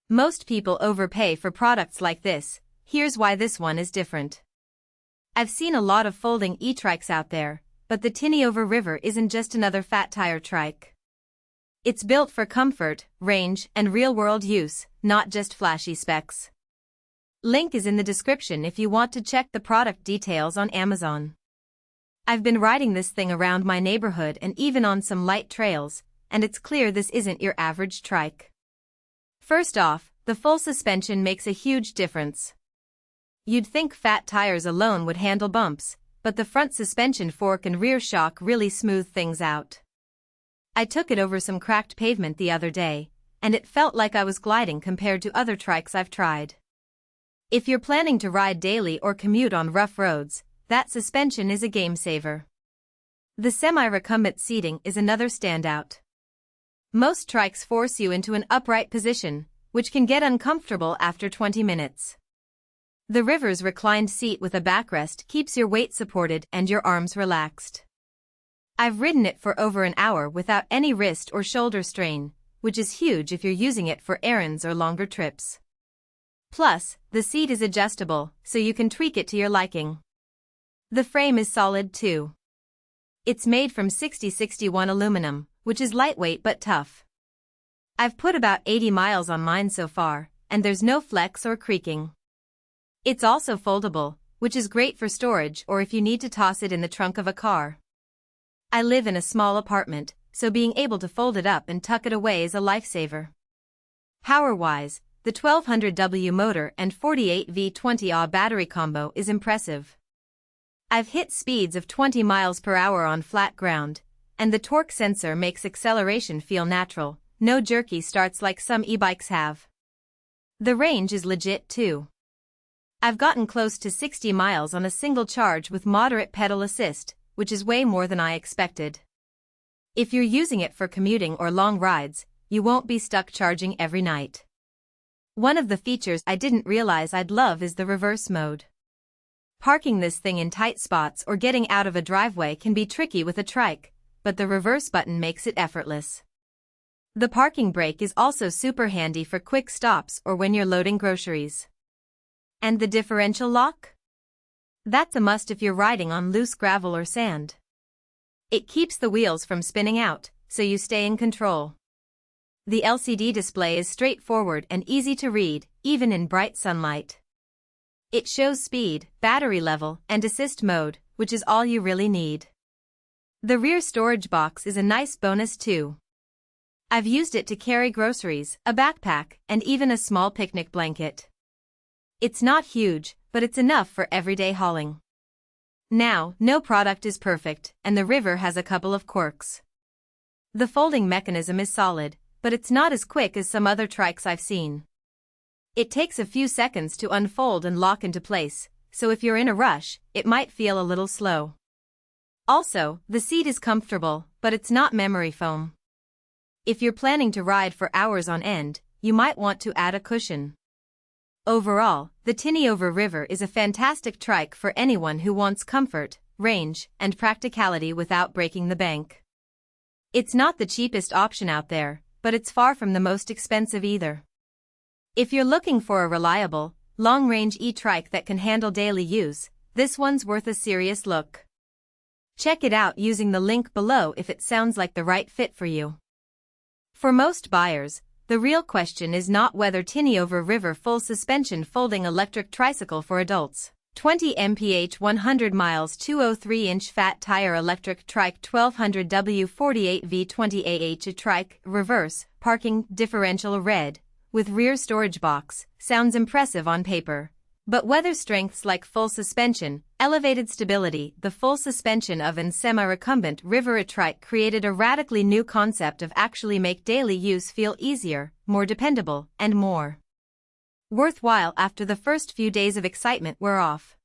Most people overpay for products like this. Here's why this one is different. I've seen a lot of folding e-trikes out there, but the TINIOVER isn't just another fat tire trike. It's built for comfort, range, and real-world use, not just flashy specs. Link is in the description if you want to check the product details on Amazon. I've been riding this thing around my neighborhood and even on some light trails, and it's clear this isn't your average trike. First off, the full suspension makes a huge difference. You'd think fat tires alone would handle bumps, but the front suspension fork and rear shock really smooth things out. I took it over some cracked pavement the other day, and it felt like I was gliding compared to other trikes I've tried. If you're planning to ride daily or commute on rough roads, that suspension is a game saver. The semi-recumbent seating is another standout. Most trikes force you into an upright position, which can get uncomfortable after 20 minutes. The Reverse reclined seat with a backrest keeps your weight supported and your arms relaxed. I've ridden it for over an hour without any wrist or shoulder strain, which is huge if you're using it for errands or longer trips. Plus, the seat is adjustable, so you can tweak it to your liking. The frame is solid too. It's made from 6061 aluminum, which is lightweight but tough. I've put about 80 miles on mine so far, and there's no flex or creaking. It's also foldable, which is great for storage or if you need to toss it in the trunk of a car. I live in a small apartment, so being able to fold it up and tuck it away is a lifesaver. Power-wise, the 1200W motor and 48V20Ah battery combo is impressive. I've hit speeds of 20 miles per hour on flat ground, and the torque sensor makes acceleration feel natural, no jerky starts like some e-bikes have. The range is legit too. I've gotten close to 60 miles on a single charge with moderate pedal assist, which is way more than I expected. If you're using it for commuting or long rides, you won't be stuck charging every night. One of the features I didn't realize I'd love is the reverse mode. Parking this thing in tight spots or getting out of a driveway can be tricky with a trike, but the reverse button makes it effortless. The parking brake is also super handy for quick stops or when you're loading groceries. And the differential lock? That's a must if you're riding on loose gravel or sand. It keeps the wheels from spinning out, so you stay in control. The LCD display is straightforward and easy to read, even in bright sunlight. It shows speed, battery level, and assist mode, which is all you really need. The rear storage box is a nice bonus too. I've used it to carry groceries, a backpack, and even a small picnic blanket. It's not huge, but it's enough for everyday hauling. Now, no product is perfect, and the Reverse has a couple of quirks. The folding mechanism is solid, but it's not as quick as some other trikes I've seen. It takes a few seconds to unfold and lock into place, so if you're in a rush, it might feel a little slow. Also, the seat is comfortable, but it's not memory foam. If you're planning to ride for hours on end, you might want to add a cushion. Overall, the TINIOVER is a fantastic trike for anyone who wants comfort, range, and practicality without breaking the bank. It's not the cheapest option out there, but it's far from the most expensive either. If you're looking for a reliable, long-range e-trike that can handle daily use, this one's worth a serious look. Check it out using the link below if it sounds like the right fit for you. For most buyers, the real question is not whether TINIOVER full suspension folding electric tricycle for adults, 20 mph 100 miles 203-inch fat tire electric trike 1200W 48V20Ah etrike.Reverse, parking differential red, with rear storage box, sounds impressive on paper. But whether strengths like full suspension, elevated stability, the full suspension of and semi-recumbent Reverse trike created a radically new concept of actually make daily use feel easier, more dependable, and more worthwhile after the first few days of excitement wear off.